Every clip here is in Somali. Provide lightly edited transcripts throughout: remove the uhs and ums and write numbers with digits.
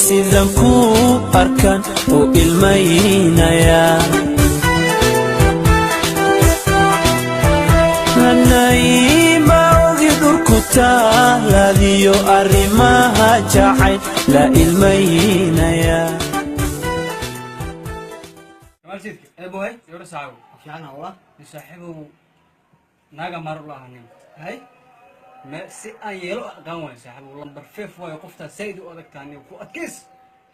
sidan ku arkan oo ilmaynaya nayma ogi dhulku taalaadiyo arrimaha jacayl la ilmaynaya ابوي يورس عاو في عنا والله يصاحبه ناقة مر الله عنين هاي ما سي يلو قوي صاحبه والله برفيف ويقفتها سيد وأذك تاني وفوق كيس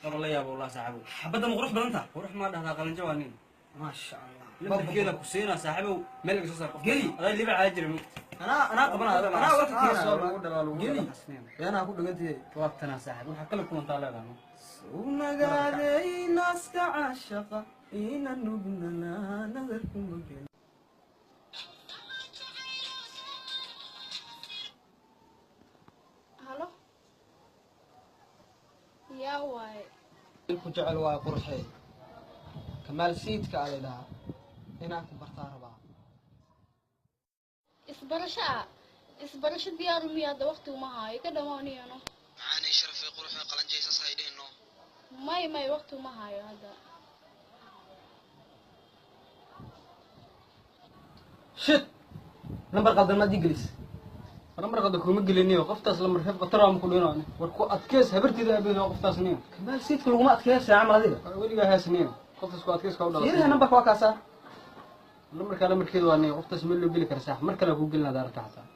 قبل يا ابو الله صاحبه حبدا مغروح بلنتا وروح ما ده قلن جوانين ما شاء الله لما كذا كوسينا صاحبه ملك صار قلي هذا اللي بعاجر انا قبنا انا وقت قلي انا اقول دغنتي وقتنا صاحب وحكى لكم انت لا لا ونغادي ناس تعشقه إن نبنا نذركم بجل هلو يا واي كجعل waa qurxay kamaal siidka aleedaha inaan ku bartaa rabaa isbarasho diyaar u miyaa waqti uma hayo ka dhamaanayno maani sharafay qurxay qalanjaysa saydheeno may waqti uma hayo hada shit number qaldan ma diglis number qaldan kuma geliniyo qoftaas lamar xif qatara ma ku dhinaano war ku adkeys habartida abeen qoftaas niyo kamaal siidka lagu ma adkeys amal adiga waliga haasniyo qoftaas ku adkeys ka u dhalay yiraahdo number waa kaasa numberka lamarkeedu waa niyo qoftaas meel loo geli kara sax mar kale ku gelina daarta xataa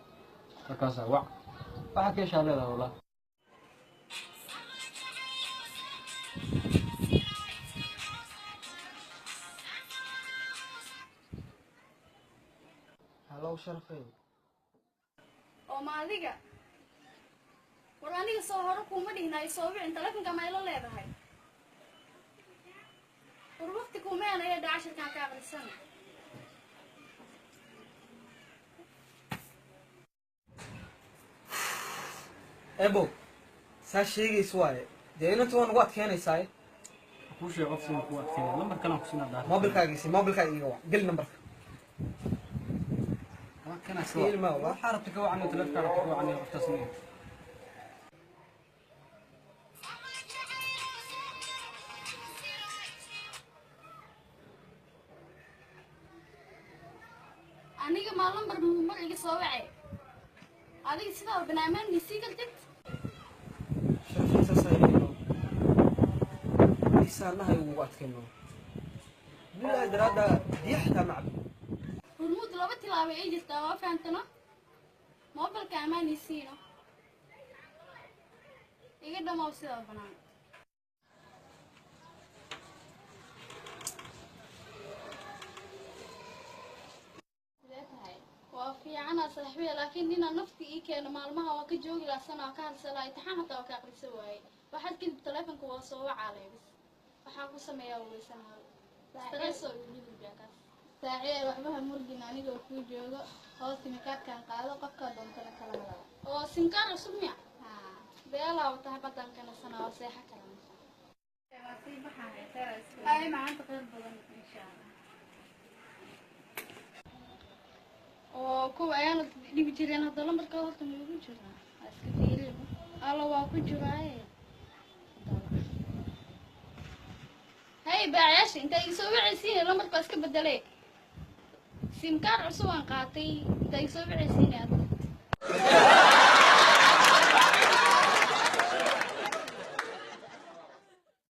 markaas waxa ka shaqeeyada walaa هلو شرفي وما adiga war aniga soo hor ku ma dhihnay soo wicin telefonka ma ila leedahay war waqti ku meel ay dhacashirka ka aqrisan ebo saashigiis waaye deena toon waad keenaysaa ku sheeg qof soo ku adkeeyay number kale ku sinaa daa mobilkaaga iga waa gal numberka كان أسير ما والله حارتك وعني تلفك حارتك وعني التصميم aniga maalin mar iga soo wacay adiga sida barnaamijka si galtid shaqada saayno isaanaha ugu adkeeno bilaa darada dixta macbu hormud laba tilaabo ay jirtaa waa fahamtana mobilka amaanisiino iga dhamow sida banaan waa fiican saaxiibay laakiin nina nafti ii keeno maalmaha waa ka joogi laasana ka halsalay taxan hata waa ka aqriso waay waxaad kadib telefonka waa soo wacaalay waxa ku sameeyaa weysanahay stress oo liibiga saaciid waxba murgin aniga ku joogo hoos simikaadkan qaado qofka doontana kala hadal oo simkaar cusub miya beela wata badan kana sanaa seexa kala ay maanta qeyb badan insha Allah oo ku ayaan dhib jireen hada lambarka horta ma ugu jiraa iska fiiriyo alla waa ku jiraa hay baayash inta soo wicisiin lambarka iska bedelay simkaar cusub aan qaatay intay soo wicisiin